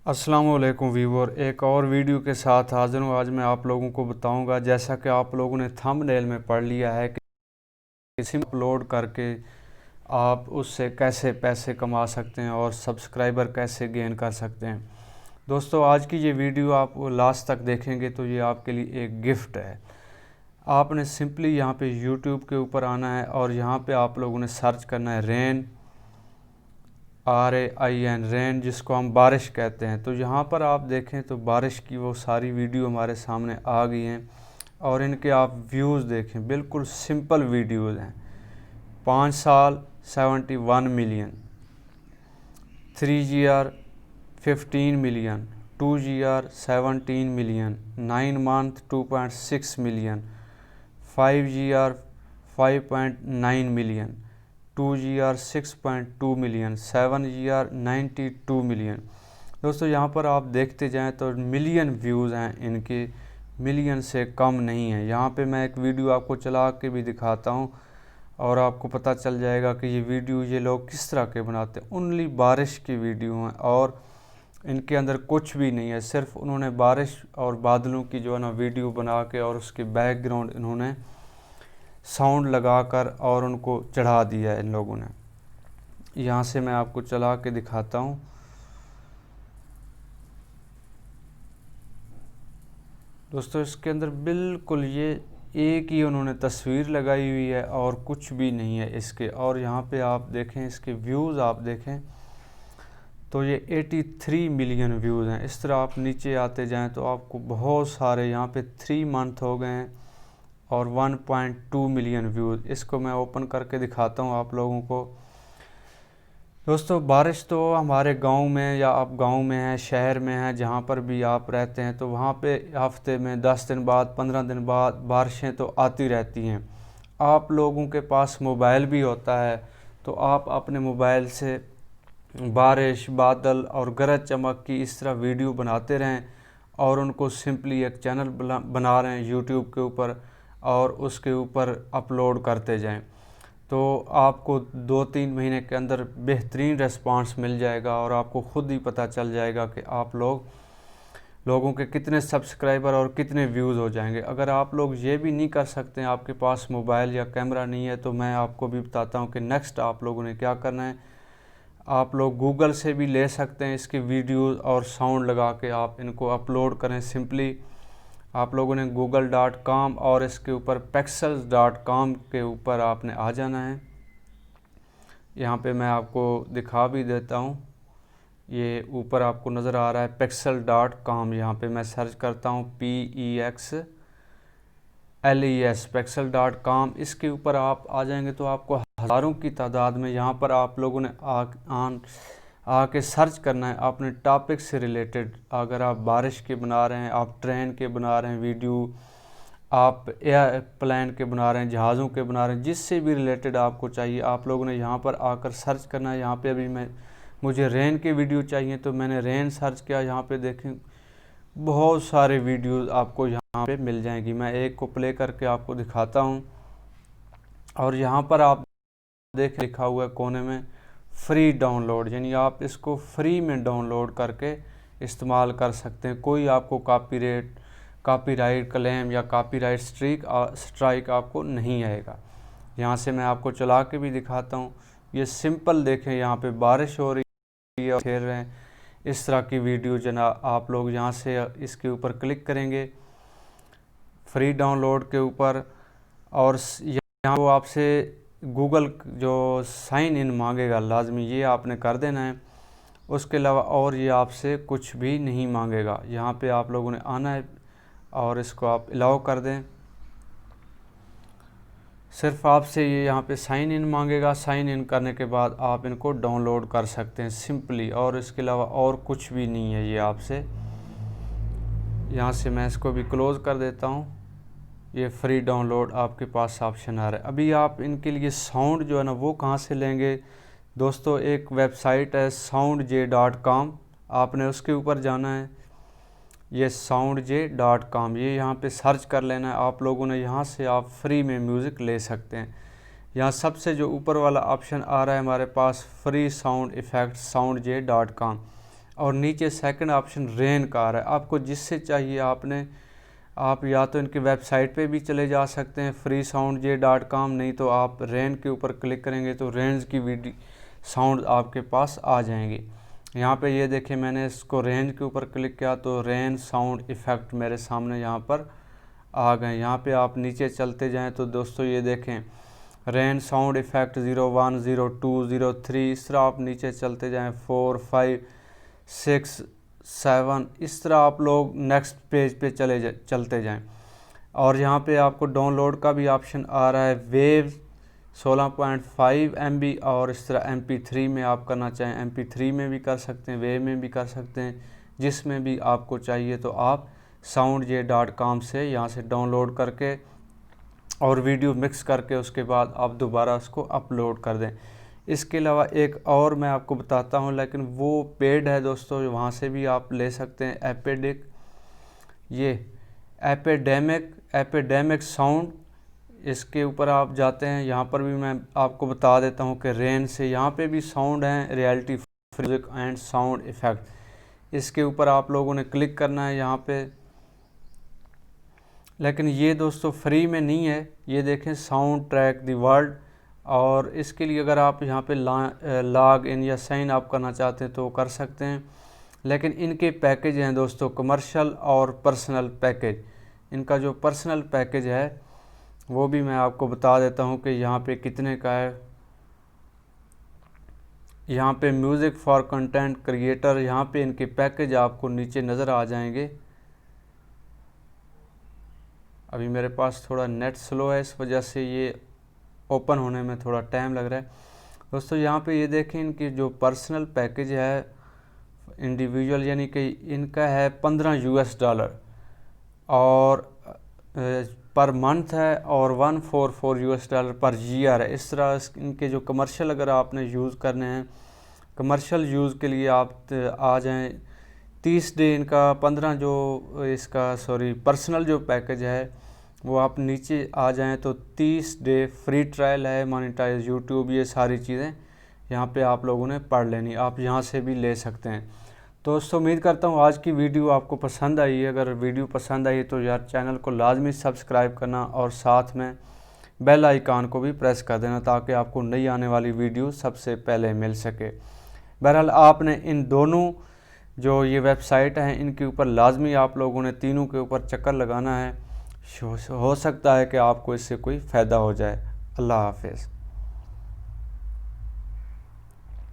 अस्सलाम वालेकुम व्यूअर, एक और वीडियो के साथ हाज़िर हूँ। आज मैं आप लोगों को बताऊंगा, जैसा कि आप लोगों ने थंबनेल में पढ़ लिया है, कि सिम अपलोड करके आप उससे कैसे पैसे कमा सकते हैं और सब्सक्राइबर कैसे गेन कर सकते हैं। दोस्तों, आज की ये वीडियो आप लास्ट तक देखेंगे तो ये आपके लिए एक गिफ्ट है। आपने सिंपली यहाँ पे यूट्यूब के ऊपर आना है और यहाँ पे आप लोगों ने सर्च करना है रेन, RAIN, रेन, जिसको हम बारिश कहते हैं। तो यहाँ पर आप देखें तो बारिश की वो सारी वीडियो हमारे सामने आ गई हैं और इनके आप व्यूज़ देखें, बिल्कुल सिंपल वीडियोज़ हैं। 5 साल 71 million, 3 GR 15 million, 2 GR 17 million, 9 month 2.6 million, 5 GR 5.9 million, 2 GR 6.2 million, 7 GR 92 million. दोस्तों, यहाँ पर आप देखते जाएं तो मिलियन व्यूज़ हैं इनके, मिलियन से कम नहीं है। यहाँ पे मैं एक वीडियो आपको चला के भी दिखाता हूँ और आपको पता चल जाएगा कि ये वीडियो ये लोग किस तरह के बनाते हैं। ओनली बारिश की वीडियो हैं और इनके अंदर कुछ भी नहीं है, सिर्फ उन्होंने बारिश और बादलों की जो है ना वीडियो बना के और उसके बैकग्राउंड इन्होंने साउंड लगाकर और उनको चढ़ा दिया है इन लोगों ने। यहाँ से मैं आपको चला के दिखाता हूँ। दोस्तों, इसके अंदर बिल्कुल ये एक ही उन्होंने तस्वीर लगाई हुई है और कुछ भी नहीं है इसके। और यहाँ पे आप देखें, इसके व्यूज़ आप देखें तो ये 83 मिलियन व्यूज़ हैं। इस तरह आप नीचे आते जाएं तो आपको बहुत सारे, यहाँ पे 3 मंथ हो गए हैं और 1.2 मिलियन व्यूज़। इसको मैं ओपन करके दिखाता हूँ आप लोगों को। दोस्तों, बारिश तो हमारे गांव में, या आप गांव में हैं, शहर में हैं, जहां पर भी आप रहते हैं, तो वहां पे हफ्ते में 10 दिन बाद, 15 दिन बाद बारिशें तो आती रहती हैं। आप लोगों के पास मोबाइल भी होता है तो आप अपने मोबाइल से बारिश, बादल और गरज चमक की इस तरह वीडियो बनाते रहें और उनको सिंपली एक चैनल बना रहे हैं यूट्यूब के ऊपर और उसके ऊपर अपलोड करते जाएं। तो आपको 2-3 महीने के अंदर बेहतरीन रिस्पांस मिल जाएगा और आपको ख़ुद ही पता चल जाएगा कि आप लोगों के कितने सब्सक्राइबर और कितने व्यूज़ हो जाएंगे। अगर आप लोग ये भी नहीं कर सकते हैं, आपके पास मोबाइल या कैमरा नहीं है, तो मैं आपको भी बताता हूँ कि नेक्स्ट आप लोगों ने क्या करना है। आप लोग गूगल से भी ले सकते हैं इसकी वीडियोज़ और साउंड लगा के आप इनको अपलोड करें। सिंपली आप लोगों ने google.com और इसके ऊपर pexels.com के ऊपर आपने आ जाना है। यहाँ पे मैं आपको दिखा भी देता हूँ, ये ऊपर आपको नज़र आ रहा है pexels.com। यहाँ पे मैं सर्च करता हूँ PEXLES, pexels.com। इसके ऊपर आप आ जाएंगे तो आपको हज़ारों की तादाद में यहाँ पर आप लोगों ने आके सर्च करना है अपने टॉपिक से रिलेटेड। अगर आप बारिश के बना रहे हैं, आप ट्रेन के बना रहे हैं वीडियो, आप एयरप्लेन के बना रहे हैं, जहाज़ों के बना रहे हैं, जिससे भी रिलेटेड आपको चाहिए, आप लोगों ने यहाँ पर आकर सर्च करना है। यहाँ पे अभी मुझे रेन के वीडियो चाहिए तो मैंने रेन सर्च किया। यहाँ पे देखें बहुत सारे वीडियोज़ आपको यहाँ पे मिल जाएंगी। मैं एक को प्ले करके आपको दिखाता हूँ और यहाँ पर आप देख लिखा हुआ है कोने में फ्री डाउनलोड, यानी आप इसको फ्री में डाउनलोड करके इस्तेमाल कर सकते हैं। कोई आपको कॉपीराइट क्लेम या कॉपीराइट स्ट्राइक आपको नहीं आएगा। यहाँ से मैं आपको चला के भी दिखाता हूँ। ये सिंपल देखें, यहाँ पे बारिश हो रही है और खेल रहे हैं, इस तरह की वीडियो जना आप लोग यहाँ से इसके ऊपर क्लिक करेंगे फ्री डाउनलोड के ऊपर और यहाँ वो आपसे गूगल जो साइन इन मांगेगा लाजमी, ये आपने कर देना है। उसके अलावा और ये आपसे कुछ भी नहीं मांगेगा। यहाँ पे आप लोगों ने आना है और इसको आप अलाउ कर दें। सिर्फ आपसे ये यहाँ पे साइन इन मांगेगा। साइन इन करने के बाद आप इनको डाउनलोड कर सकते हैं सिंपली, और इसके अलावा और कुछ भी नहीं है ये आपसे। यहाँ से मैं इसको भी क्लोज़ कर देता हूँ। ये फ्री डाउनलोड आपके पास ऑप्शन आ रहा है। अभी आप इनके लिए साउंड जो है ना वो कहाँ से लेंगे। दोस्तों, एक वेबसाइट है soundj.com, आपने उसके ऊपर जाना है। ये soundj.com, ये यहाँ पे सर्च कर लेना है आप लोगों ने। यहाँ से आप फ्री में म्यूज़िक ले सकते हैं। यहाँ सबसे जो ऊपर वाला ऑप्शन आ रहा है हमारे पास, फ्री साउंड इफ़ेक्ट soundj.com, और नीचे सेकंड ऑप्शन रेन का आ रहा है। आपको जिससे चाहिए आप या तो इनकी वेबसाइट पे भी चले जा सकते हैं freesoundj.com, नहीं तो आप रेन के ऊपर क्लिक करेंगे तो रेंज की वीडियो साउंड आपके पास आ जाएंगे। यहाँ पे ये देखें, मैंने इसको रेंज के ऊपर क्लिक किया तो रेन साउंड इफ़ेक्ट मेरे सामने यहाँ पर आ गए। यहाँ पे आप नीचे चलते जाएं तो दोस्तों ये देखें रेन साउंड इफ़ेक्ट 01, 02, 03, इस तरह आप नीचे चलते जाएं 4, 5, 6, 7, इस तरह आप लोग नेक्स्ट पेज पे चलते जाएं। और यहाँ पे आपको डाउनलोड का भी ऑप्शन आ रहा है, वेव 16.5 MB, और इस तरह MP3 में आप करना चाहें MP3 में भी कर सकते हैं, वेव में भी कर सकते हैं, जिसमें भी आपको चाहिए तो आप soundj.com से यहाँ से डाउनलोड करके और वीडियो मिक्स करके उसके बाद आप दोबारा उसको अपलोड कर दें। इसके अलावा एक और मैं आपको बताता हूँ, लेकिन वो पेड है दोस्तों, वहाँ से भी आप ले सकते हैं। एपिडेमिक साउंड, इसके ऊपर आप जाते हैं। यहाँ पर भी मैं आपको बता देता हूँ कि रेन से यहाँ पे भी साउंड हैं, reality music and sound effect, इसके ऊपर आप लोगों ने क्लिक करना है यहाँ पे। लेकिन ये दोस्तों फ्री में नहीं है। ये देखें साउंड ट्रैक द वर्ल्ड, और इसके लिए अगर आप यहाँ पे लॉग इन या साइन अप करना चाहते हैं तो कर सकते हैं। लेकिन इनके पैकेज हैं दोस्तों कमर्शियल और पर्सनल पैकेज। इनका जो पर्सनल पैकेज है वो भी मैं आपको बता देता हूँ कि यहाँ पे कितने का है। यहाँ पे म्यूज़िक फॉर कंटेंट क्रिएटर, यहाँ पे इनके पैकेज आपको नीचे नज़र आ जाएंगे। अभी मेरे पास थोड़ा नेट स्लो है, इस वजह से ये ओपन होने में थोड़ा टाइम लग रहा है दोस्तों। यहाँ पे ये देखें इनकी जो पर्सनल पैकेज है इंडिविजुअल, यानी कि इनका है $15 और पर मंथ है, और $144 पर ईयर है। इस तरह इनके जो कमर्शियल अगर आपने यूज़ करने हैं, कमर्शियल यूज़ के लिए आप आ जाएं 30 डे इनका 15 जो इसका पर्सनल जो पैकेज है वो आप नीचे आ जाएं तो 30 डे फ्री ट्रायल है, मोनेटाइज यूट्यूब, ये सारी चीज़ें यहाँ पे आप लोगों ने पढ़ लेनी, आप यहाँ से भी ले सकते हैं। दोस्तों उम्मीद करता हूँ आज की वीडियो आपको पसंद आई है। अगर वीडियो पसंद आई तो यार चैनल को लाजमी सब्सक्राइब करना और साथ में बेल आइकन को भी प्रेस कर देना, ताकि आपको नई आने वाली वीडियो सबसे पहले मिल सके। बहरहाल आपने इन दोनों जो ये वेबसाइट हैं इनके ऊपर लाजमी आप लोगों ने तीनों के ऊपर चक्कर लगाना है। हो सकता है कि आपको इससे कोई फ़ायदा हो जाए। अल्लाह हाफ़िज़।